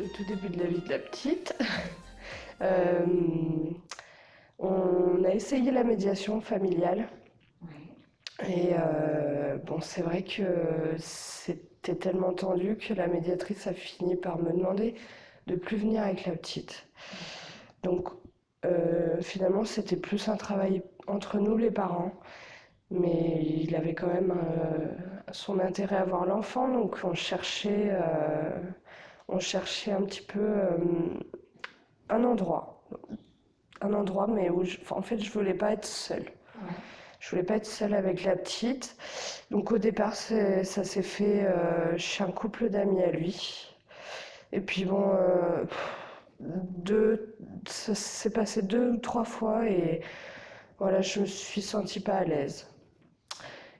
au tout début de la vie de la petite. Euh, on a essayé la médiation familiale. Et bon, c'est vrai que c'était tellement tendu que la médiatrice a fini par me demander de plus venir avec la petite. Donc finalement, c'était plus un travail entre nous les parents, mais il avait quand même son intérêt à voir l'enfant, donc on cherchait un petit peu un endroit, mais où en fait, je voulais pas être seule. Ouais. Je voulais pas être seule avec la petite. Donc au départ, ça s'est fait chez un couple d'amis à lui. Et puis bon, ça s'est passé 2 ou 3 fois et voilà, je me suis sentie pas à l'aise.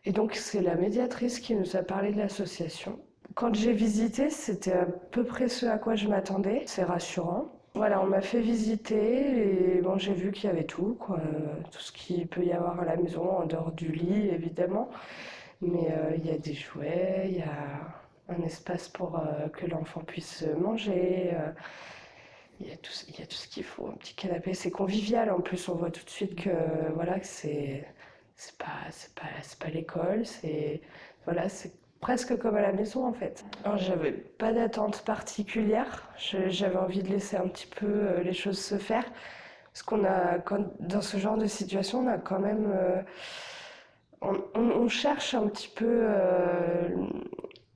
Et donc c'est la médiatrice qui nous a parlé de l'association. Quand j'ai visité, c'était à peu près ce à quoi je m'attendais. C'est rassurant. Voilà, on m'a fait visiter et bon, j'ai vu qu'il y avait tout, quoi. Tout ce qu'il peut y avoir à la maison, en dehors du lit, évidemment. Mais il y a des jouets, il y a un espace pour que l'enfant puisse manger. Il y a tout ce qu'il faut, un petit canapé. C'est convivial en plus, on voit tout de suite que voilà que c'est pas l'école, c'est presque comme à la maison en fait. Alors j'avais pas d'attente particulière, j'avais envie de laisser un petit peu les choses se faire. Parce dans ce genre de situation, on a quand même, on cherche un petit peu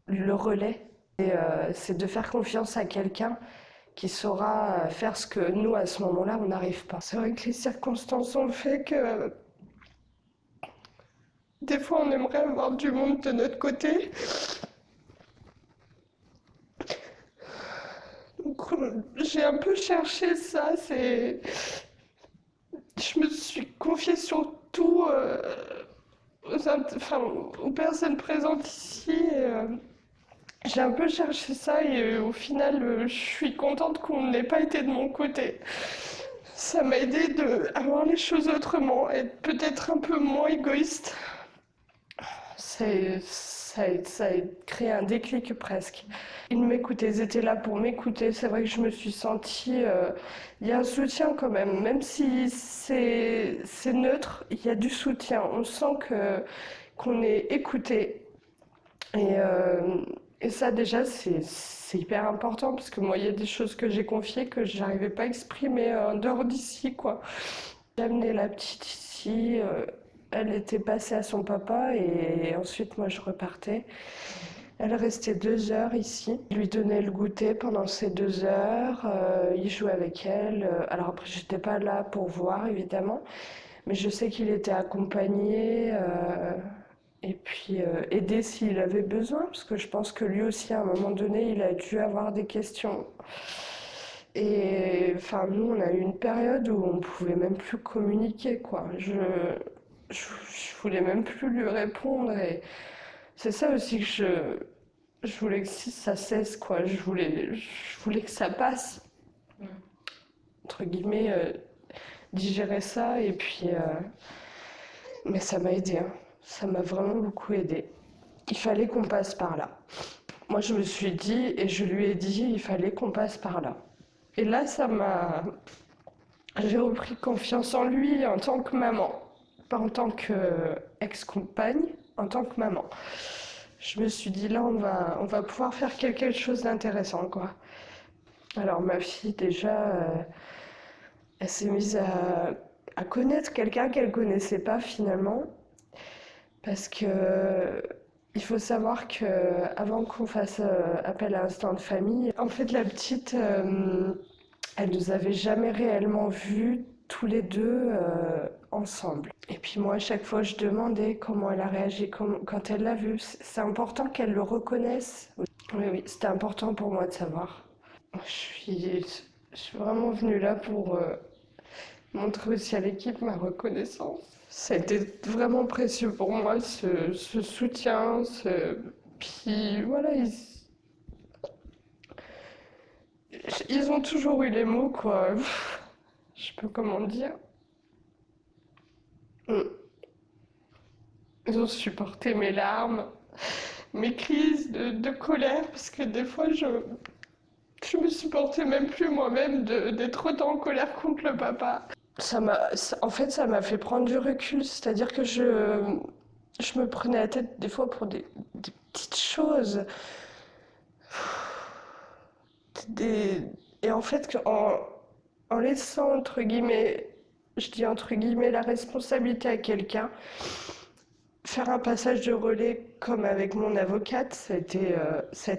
le relais. Et c'est de faire confiance à quelqu'un qui saura faire ce que nous, à ce moment-là, on n'arrive pas. C'est vrai que les circonstances ont fait que des fois, on aimerait avoir du monde de notre côté. Donc, j'ai un peu cherché ça. Je me suis confiée surtout aux personnes présentes ici. J'ai un peu cherché ça et au final, je suis contente qu'on n'ait pas été de mon côté. Ça m'a aidé à voir les choses autrement, être peut-être un peu moins égoïste. Ça a créé un déclic presque. Ils m'écoutaient, ils étaient là pour m'écouter. C'est vrai que je me suis sentie... Il y a un soutien quand même si c'est neutre, il y a du soutien. On sent qu'on est écouté. Et ça déjà, c'est hyper important parce que moi, il y a des choses que j'ai confiées que j'arrivais pas à exprimer en dehors d'ici, quoi. J'ai amené la petite ici, elle était passée à son papa et ensuite moi je repartais. Elle restait 2 heures ici. Il lui donnait le goûter pendant ces 2 heures, il jouait avec elle. Alors après j'étais pas là pour voir évidemment, mais je sais qu'il était accompagné et puis aider s'il avait besoin, parce que je pense que lui aussi à un moment donné il a dû avoir des questions. Et enfin, nous, on a eu une période où on pouvait même plus communiquer, quoi. Je voulais même plus lui répondre. Et c'est ça aussi que je voulais que ça cesse, quoi. Je voulais que ça passe, entre guillemets, digérer ça. Et puis, mais ça m'a aidé, hein. Ça m'a vraiment beaucoup aidé. Il fallait qu'on passe par là. Moi, je me suis dit, et je lui ai dit, il fallait qu'on passe par là. Et là, j'ai repris confiance en lui en tant que maman, pas en tant qu'ex-compagne, en tant que maman. Je me suis dit, là, on va pouvoir faire quelque chose d'intéressant, quoi. Alors, ma fille, déjà, elle s'est mise à connaître quelqu'un qu'elle connaissait pas, finalement. Parce que il faut savoir que avant qu'on fasse appel à un stand de famille, en fait la petite, elle nous avait jamais réellement vus tous les deux ensemble. Et puis moi à chaque fois je demandais comment elle a réagi quand elle l'a vu. C'est important qu'elle le reconnaisse. Oui, oui, c'était important pour moi de savoir. Je suis vraiment venue là pour montrer aussi à l'équipe ma reconnaissance. Ça a été vraiment précieux pour moi, ce soutien, Puis voilà, ils ont toujours eu les mots, quoi. Je sais pas comment dire. Ils ont supporté mes larmes, mes crises de colère, parce que des fois, je Je me supportais même plus moi-même d'être autant en colère contre le papa. En fait, ça m'a fait prendre du recul, c'est-à-dire que je me prenais la tête des fois pour des petites choses. Et en fait, en laissant, entre guillemets, je dis entre guillemets, la responsabilité à quelqu'un, faire un passage de relais comme avec mon avocate, ça a été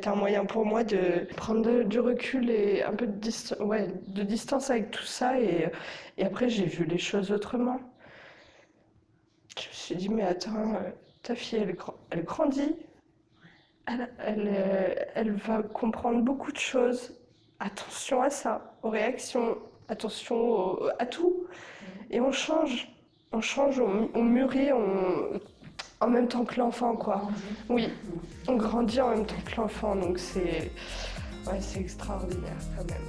un moyen pour moi de prendre du recul et un peu de distance avec tout ça. Et après, j'ai vu les choses autrement. Je me suis dit, mais attends, ta fille, elle grandit, elle va comprendre beaucoup de choses. Attention à ça, aux réactions, à tout. Et on change, on mûrit, en même temps que l'enfant, quoi. Oui, on grandit en même temps que l'enfant, donc c'est extraordinaire quand même.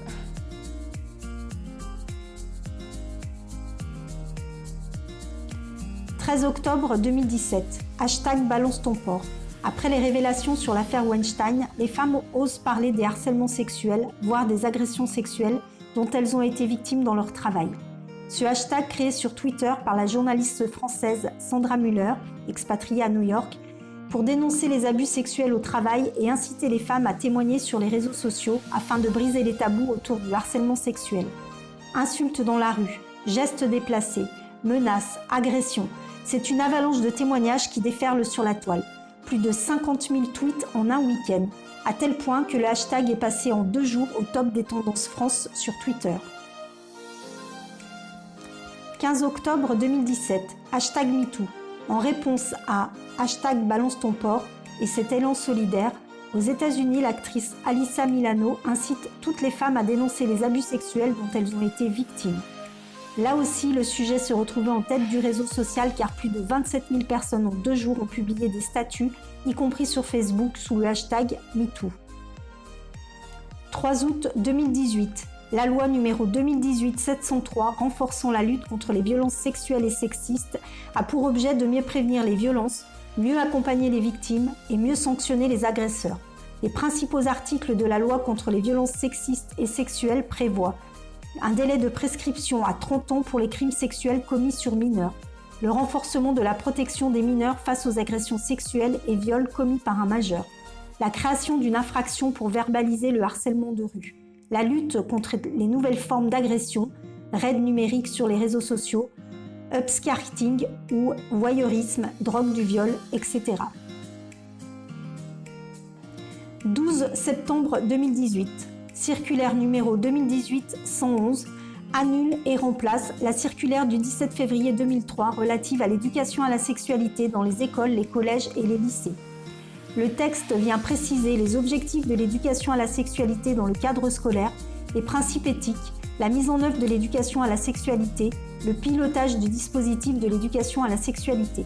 13 octobre 2017, #balance ton porc. Après les révélations sur l'affaire Weinstein, les femmes osent parler des harcèlements sexuels, voire des agressions sexuelles dont elles ont été victimes dans leur travail. Ce hashtag créé sur Twitter par la journaliste française Sandra Müller, expatriée à New York, pour dénoncer les abus sexuels au travail et inciter les femmes à témoigner sur les réseaux sociaux afin de briser les tabous autour du harcèlement sexuel. Insultes dans la rue, gestes déplacés, menaces, agressions, c'est une avalanche de témoignages qui déferle sur la toile. Plus de 50 000 tweets en un week-end, à tel point que le hashtag est passé en 2 jours au top des tendances France sur Twitter. 15 octobre 2017, #MeToo. En réponse à #balance ton porc et cet élan solidaire, aux États-Unis, l'actrice Alyssa Milano incite toutes les femmes à dénoncer les abus sexuels dont elles ont été victimes. Là aussi, le sujet se retrouvait en tête du réseau social car plus de 27 000 personnes en 2 jours ont publié des statuts, y compris sur Facebook, sous le hashtag #MeToo. 3 août 2018. La loi numéro 2018-703 renforçant la lutte contre les violences sexuelles et sexistes a pour objet de mieux prévenir les violences, mieux accompagner les victimes et mieux sanctionner les agresseurs. Les principaux articles de la loi contre les violences sexistes et sexuelles prévoient un délai de prescription à 30 ans pour les crimes sexuels commis sur mineurs, le renforcement de la protection des mineurs face aux agressions sexuelles et viols commis par un majeur, la création d'une infraction pour verbaliser le harcèlement de rue, la lutte contre les nouvelles formes d'agression, raids numériques sur les réseaux sociaux, upskirting ou voyeurisme, drogue du viol, etc. 12 septembre 2018. Circulaire numéro 2018-111 annule et remplace la circulaire du 17 février 2003 relative à l'éducation à la sexualité dans les écoles, les collèges et les lycées. Le texte vient préciser les objectifs de l'éducation à la sexualité dans le cadre scolaire, les principes éthiques, la mise en œuvre de l'éducation à la sexualité, le pilotage du dispositif de l'éducation à la sexualité.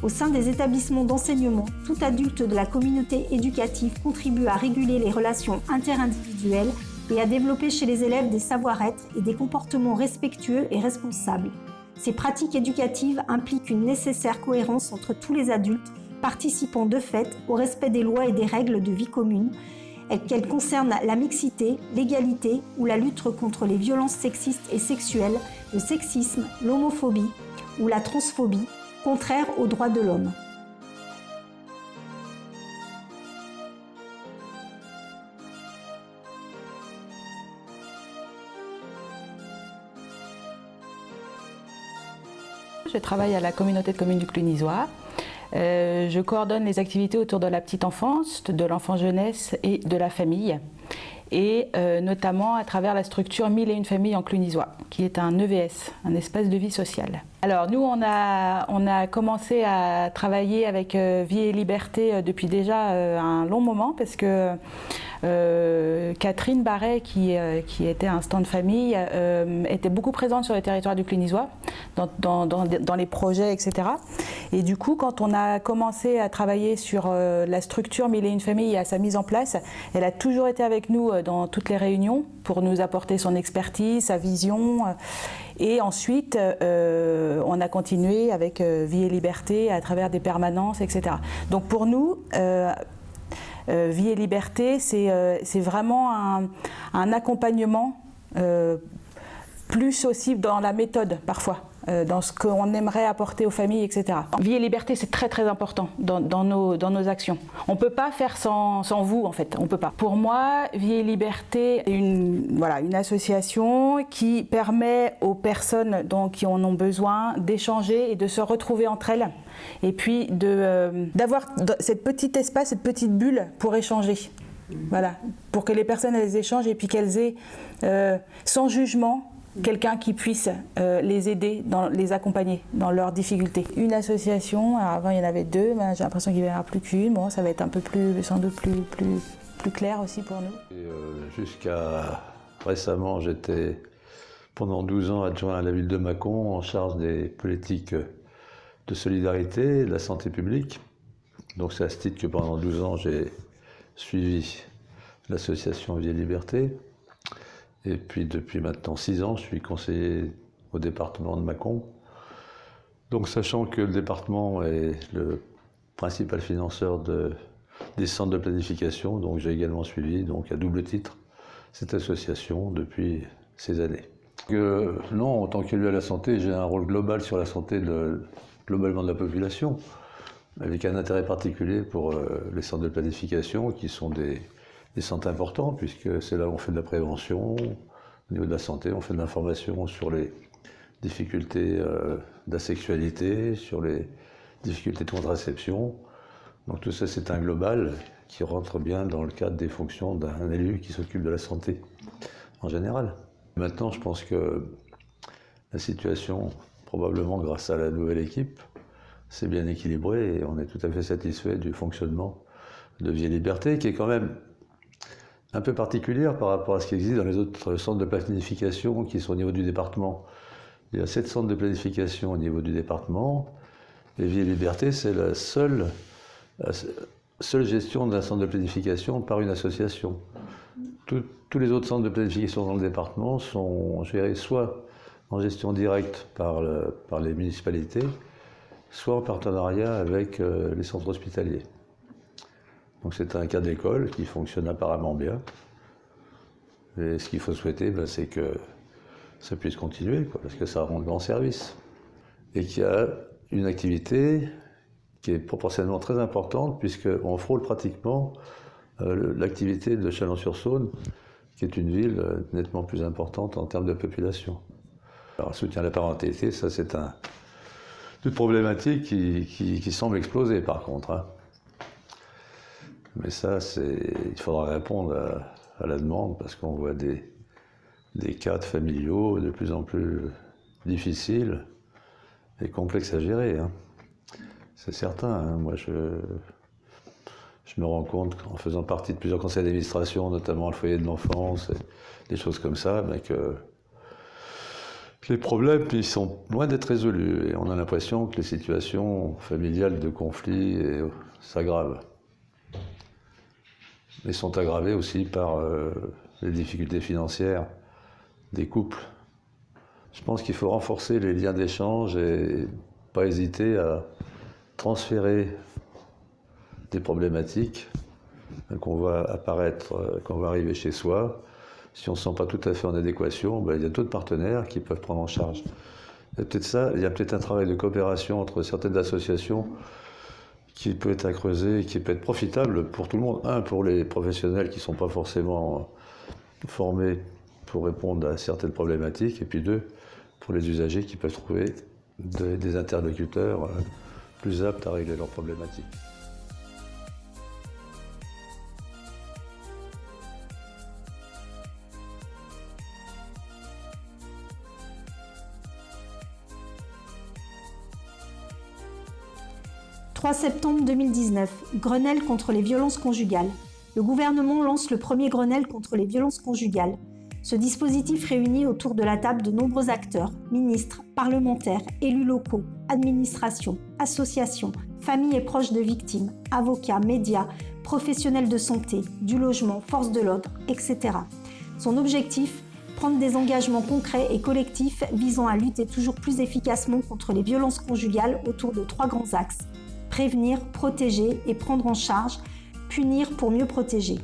Au sein des établissements d'enseignement, tout adulte de la communauté éducative contribue à réguler les relations interindividuelles et à développer chez les élèves des savoir-être et des comportements respectueux et responsables. Ces pratiques éducatives impliquent une nécessaire cohérence entre tous les adultes, participant de fait au respect des lois et des règles de vie commune, qu'elles concernent la mixité, l'égalité ou la lutte contre les violences sexistes et sexuelles, le sexisme, l'homophobie ou la transphobie, contraire aux droits de l'homme. Je travaille à la communauté de communes du Clunisois. Je coordonne les activités autour de la petite enfance, de l'enfance jeunesse et de la famille, et notamment à travers la structure 1001 familles en Clunisois, qui est un EVS, un espace de vie sociale. Alors nous, on a commencé à travailler avec Vie et Liberté depuis déjà un long moment, parce que Catherine Barret, qui était un stand famille, était beaucoup présente sur le territoire du Clunisois, dans les projets, etc. Et du coup, quand on a commencé à travailler sur la structure 1001 familles et à sa mise en place, elle a toujours été avec nous dans toutes les réunions pour nous apporter son expertise, sa vision. Et ensuite, on a continué avec Vie et Liberté à travers des permanences, etc. Donc pour nous, Vie et Liberté, c'est vraiment un accompagnement, plus aussi dans la méthode parfois, dans ce qu'on aimerait apporter aux familles, etc. Vie et Liberté, c'est très très important dans nos actions. On ne peut pas faire sans vous, en fait, on ne peut pas. Pour moi, Vie et Liberté est une association qui permet aux personnes qui en ont besoin d'échanger et de se retrouver entre elles, et puis d'avoir cette petite espace, cette petite bulle pour échanger. Voilà, pour que les personnes elles échangent et puis qu'elles aient sans jugement quelqu'un qui puisse les aider, les accompagner dans leurs difficultés. Une association, avant il y en avait deux, mais j'ai l'impression qu'il n'y en aura plus qu'une. Bon, ça va être un peu sans doute plus clair aussi pour nous. Jusqu'à récemment, j'étais pendant 12 ans adjoint à la ville de Mâcon en charge des politiques de solidarité et de la santé publique. Donc c'est à ce titre que pendant 12 ans, j'ai suivi l'association Vie et Liberté. Et puis depuis maintenant 6 ans, je suis conseiller au département de Mâcon. Donc sachant que le département est le principal financeur des centres de planification, donc j'ai également suivi, donc à double titre, cette association depuis ces années. Non, en tant qu'élu à la santé, j'ai un rôle global sur la santé globalement de la population, avec un intérêt particulier pour les centres de planification, qui sont des centres importants, puisque c'est là où on fait de la prévention, au niveau de la santé, on fait de l'information sur les difficultés de la sexualité, sur les difficultés de contraception. Donc tout ça, c'est un global qui rentre bien dans le cadre des fonctions d'un élu qui s'occupe de la santé en général. Maintenant, je pense que la situation, probablement grâce à la nouvelle équipe, c'est bien équilibré et on est tout à fait satisfait du fonctionnement de Vie et Liberté, qui est quand même un peu particulière par rapport à ce qui existe dans les autres centres de planification qui sont au niveau du département. Il y a 7 centres de planification au niveau du département, et Vie et Liberté, c'est la seule gestion d'un centre de planification par une association. Tous les autres centres de planification dans le département sont gérés soit en gestion directe par les municipalités, soit en partenariat avec les centres hospitaliers. Donc c'est un cas d'école qui fonctionne apparemment bien. Et ce qu'il faut souhaiter, c'est que ça puisse continuer, parce que ça rend grand service. Et qu'il y a une activité qui est proportionnellement très importante, puisqu'on frôle pratiquement l'activité de Chalon-sur-Saône, qui est une ville nettement plus importante en termes de population. Alors, le soutien à la parentalité, ça c'est toute problématique qui semble exploser par contre. Hein. Mais ça, il faudra répondre à la demande, parce qu'on voit des cadres familiaux de plus en plus difficiles et complexes à gérer. Hein. C'est certain. Hein. Moi, je me rends compte, en faisant partie de plusieurs conseils d'administration, notamment le foyer de l'enfance, des choses comme ça, mais que les problèmes ils sont loin d'être résolus. Et on a l'impression que les situations familiales de conflit s'aggravent. Et sont aggravées aussi par les difficultés financières des couples. Je pense qu'il faut renforcer les liens d'échange et pas hésiter à transférer des problématiques qu'on voit apparaître, qu'on va arriver chez soi. Si on ne se sent pas tout à fait en adéquation, il y a d'autres partenaires qui peuvent prendre en charge. Il y a peut-être un travail de coopération entre certaines associations qui peut être à creuser, qui peut être profitable pour tout le monde. Un, pour les professionnels qui ne sont pas forcément formés pour répondre à certaines problématiques, et puis deux, pour les usagers qui peuvent trouver des interlocuteurs plus aptes à régler leurs problématiques. « 3 septembre 2019, Grenelle contre les violences conjugales. Le gouvernement lance le premier Grenelle contre les violences conjugales. Ce dispositif réunit autour de la table de nombreux acteurs, ministres, parlementaires, élus locaux, administrations, associations, familles et proches de victimes, avocats, médias, professionnels de santé, du logement, forces de l'ordre, etc. Son objectif, prendre des engagements concrets et collectifs visant à lutter toujours plus efficacement contre les violences conjugales autour de 3 grands axes. Prévenir, protéger et prendre en charge punir pour mieux protéger.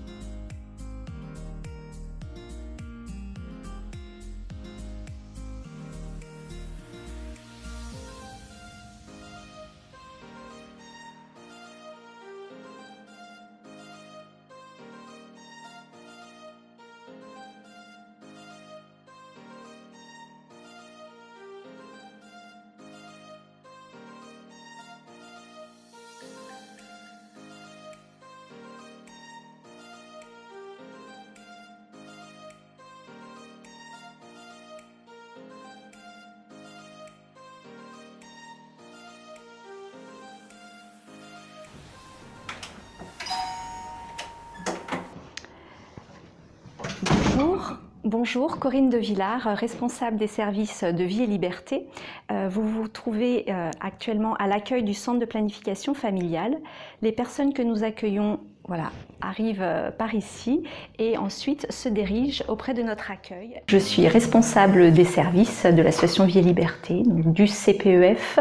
Bonjour, Corinne de Villard, responsable des services de vie et liberté. Vous vous trouvez actuellement à l'accueil du centre de planification familiale. Les personnes que nous accueillons arrivent par ici et ensuite se dirigent auprès de notre accueil. Je suis responsable des services de l'association Vie et Liberté, du CPEF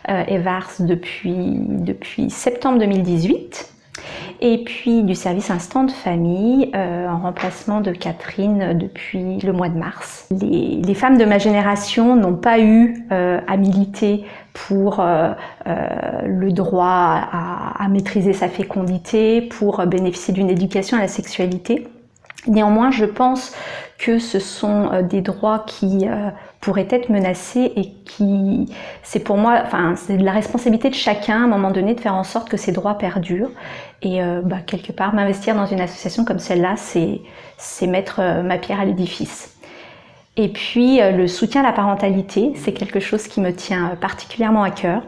Evars depuis septembre 2018. Et puis du service Instant de famille en remplacement de Catherine depuis le mois de mars. Les femmes de ma génération n'ont pas eu à militer pour le droit à maîtriser sa fécondité, pour bénéficier d'une éducation à la sexualité. Néanmoins, je pense que ce sont des droits qui pourraient être menacés et qui, c'est pour moi, c'est de la responsabilité de chacun à un moment donné de faire en sorte que ces droits perdurent. Et quelque part, m'investir dans une association comme celle-là, c'est mettre ma pierre à l'édifice. Et puis, le soutien à la parentalité, c'est quelque chose qui me tient particulièrement à cœur.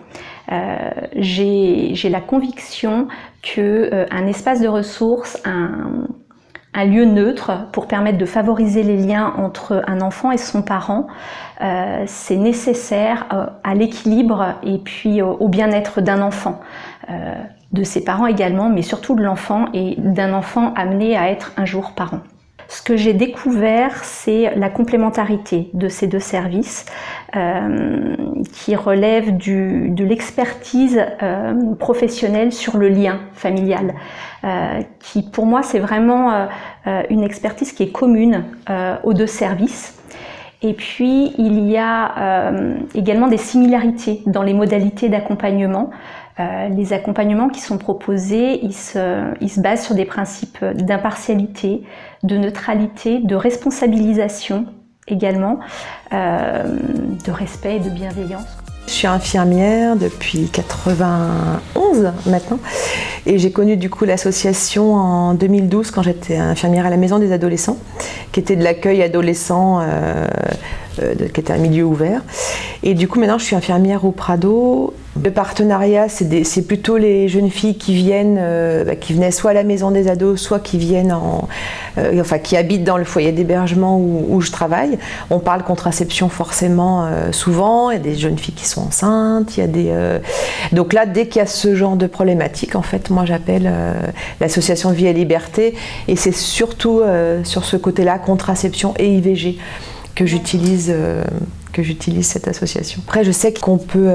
J'ai la conviction qu'un espace de ressources, un lieu neutre pour permettre de favoriser les liens entre un enfant et son parent, c'est nécessaire à l'équilibre et puis au bien-être d'un enfant, de ses parents également, mais surtout de l'enfant et d'un enfant amené à être un jour parent. Ce que j'ai découvert, c'est la complémentarité de ces deux services qui relèvent de l'expertise professionnelle sur le lien familial, qui pour moi c'est vraiment une expertise qui est commune aux deux services. Et puis il y a également des similarités dans les modalités d'accompagnement. Les accompagnements qui sont proposés, ils se basent sur des principes d'impartialité, de neutralité, de responsabilisation également, de respect et de bienveillance. Je suis infirmière depuis 91 maintenant et j'ai connu du coup l'association en 2012 quand j'étais infirmière à la maison des adolescents qui était de l'accueil adolescent qui était un milieu ouvert et du coup maintenant je suis infirmière au Prado. Le partenariat c'est plutôt les jeunes filles qui qui venaient soit à la maison des ados soit qui viennent qui habitent dans le foyer d'hébergement où je travaille. On parle contraception forcément souvent, il y a des jeunes filles qui sont enceintes, donc là dès qu'il y a ce genre de problématique en fait moi j'appelle l'association Vie et Liberté et c'est surtout sur ce côté-là contraception et IVG que j'utilise cette association. Après, je sais qu'on peut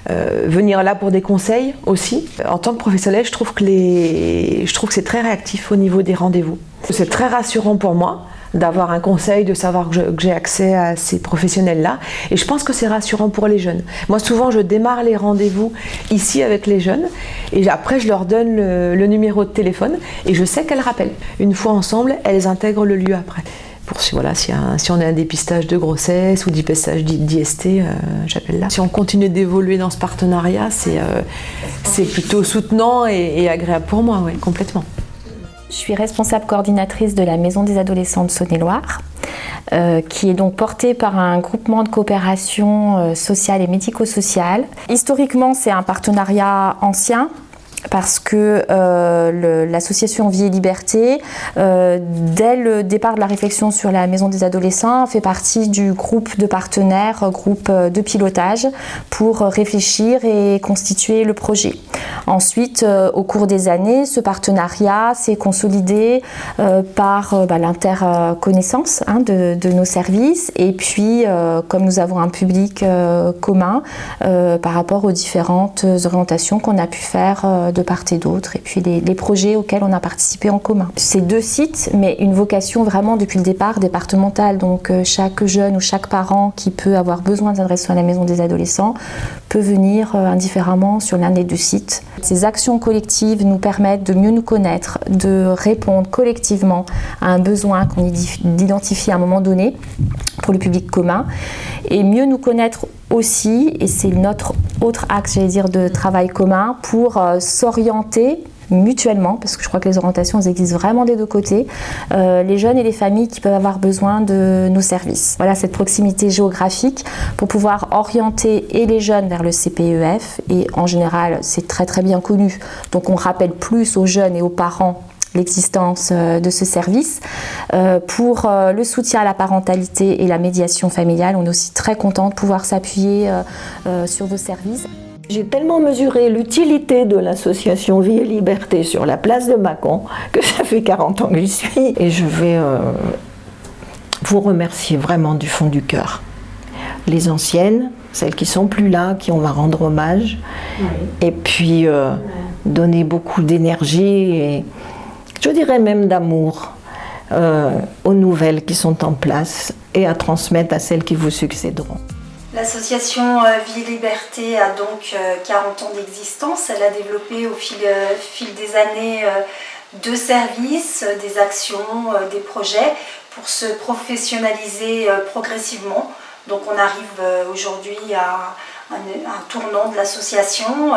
venir là pour des conseils aussi. En tant que professionnelle, je trouve que c'est très réactif au niveau des rendez-vous. C'est très rassurant pour moi d'avoir un conseil, de savoir que j'ai accès à ces professionnels-là. Et je pense que c'est rassurant pour les jeunes. Moi, souvent, je démarre les rendez-vous ici avec les jeunes et après, je leur donne le numéro de téléphone et je sais qu'elles rappellent. Une fois ensemble, elles intègrent le lieu après. Pour si on a un dépistage de grossesse ou dépistage d'IST, j'appelle là. Si on continue d'évoluer dans ce partenariat, c'est plutôt soutenant et agréable pour moi, ouais, complètement. Je suis responsable coordinatrice de la Maison des adolescents de Saône-et-Loire, qui est donc portée par un groupement de coopération sociale et médico-sociale. Historiquement, c'est un partenariat ancien, parce que l'association Vie et Liberté, dès le départ de la réflexion sur la maison des adolescents, fait partie du groupe de partenaires, groupe de pilotage, pour réfléchir et constituer le projet. Ensuite, au cours des années, ce partenariat s'est consolidé par l'interconnaissance de nos services et puis, comme nous avons un public commun par rapport aux différentes orientations qu'on a pu faire de part et d'autre, et puis les projets auxquels on a participé en commun. C'est 2 sites, mais une vocation vraiment depuis le départ départementale. Donc chaque jeune ou chaque parent qui peut avoir besoin d'un adressant à la maison des adolescents peut venir indifféremment sur l'un des 2 sites. Ces actions collectives nous permettent de mieux nous connaître, de répondre collectivement à un besoin qu'on identifie à un moment donné pour le public commun, et mieux nous connaître aussi, et c'est notre autre axe, de travail commun, pour s'orienter mutuellement, parce que je crois que les orientations elles existent vraiment des 2 côtés, les jeunes et les familles qui peuvent avoir besoin de nos services. Voilà, cette proximité géographique pour pouvoir orienter et les jeunes vers le CPEF, et en général c'est très très bien connu, donc on rappelle plus aux jeunes et aux parents l'existence de ce service. Pour le soutien à la parentalité et la médiation familiale, on est aussi très content de pouvoir s'appuyer sur vos services. J'ai tellement mesuré l'utilité de l'association Vie et Liberté sur la place de Mâcon que ça fait 40 ans que j'y suis. Et je vais vous remercier vraiment du fond du cœur. Les anciennes, celles qui sont plus là, qui on va rendre hommage. Oui. Et puis donner beaucoup d'énergie et je dirais même d'amour aux nouvelles qui sont en place et à transmettre à celles qui vous succéderont. L'association Vie et Liberté a donc 40 ans d'existence. Elle a développé au fil des années 2 services, des actions, des projets pour se professionnaliser progressivement. Donc on arrive aujourd'hui à un tournant de l'association,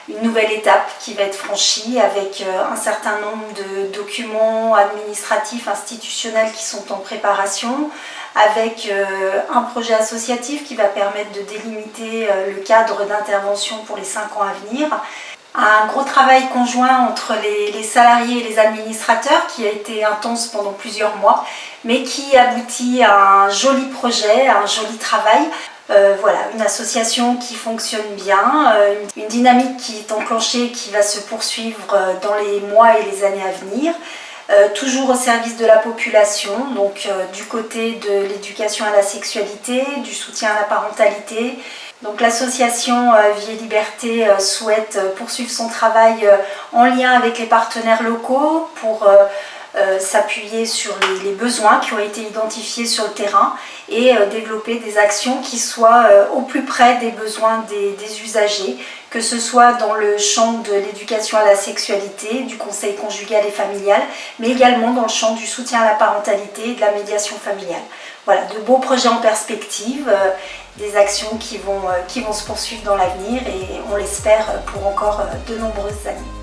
une nouvelle étape qui va être franchie avec un certain nombre de documents administratifs, institutionnels qui sont en préparation, avec un projet associatif qui va permettre de délimiter le cadre d'intervention pour les 5 ans à venir. Un gros travail conjoint entre les salariés et les administrateurs qui a été intense pendant plusieurs mois, mais qui aboutit à un joli projet, à un joli travail. Voilà, une association qui fonctionne bien, une dynamique qui est enclenchée, qui va se poursuivre dans les mois et les années à venir. Toujours au service de la population, donc du côté de l'éducation à la sexualité, du soutien à la parentalité. Donc l'association Vie et Liberté souhaite poursuivre son travail en lien avec les partenaires locaux pour s'appuyer sur les besoins qui ont été identifiés sur le terrain et développer des actions qui soient au plus près des besoins des usagers, que ce soit dans le champ de l'éducation à la sexualité, du conseil conjugal et familial, mais également dans le champ du soutien à la parentalité et de la médiation familiale. Voilà, de beaux projets en perspective, des actions qui vont se poursuivre dans l'avenir et on l'espère pour encore de nombreuses années.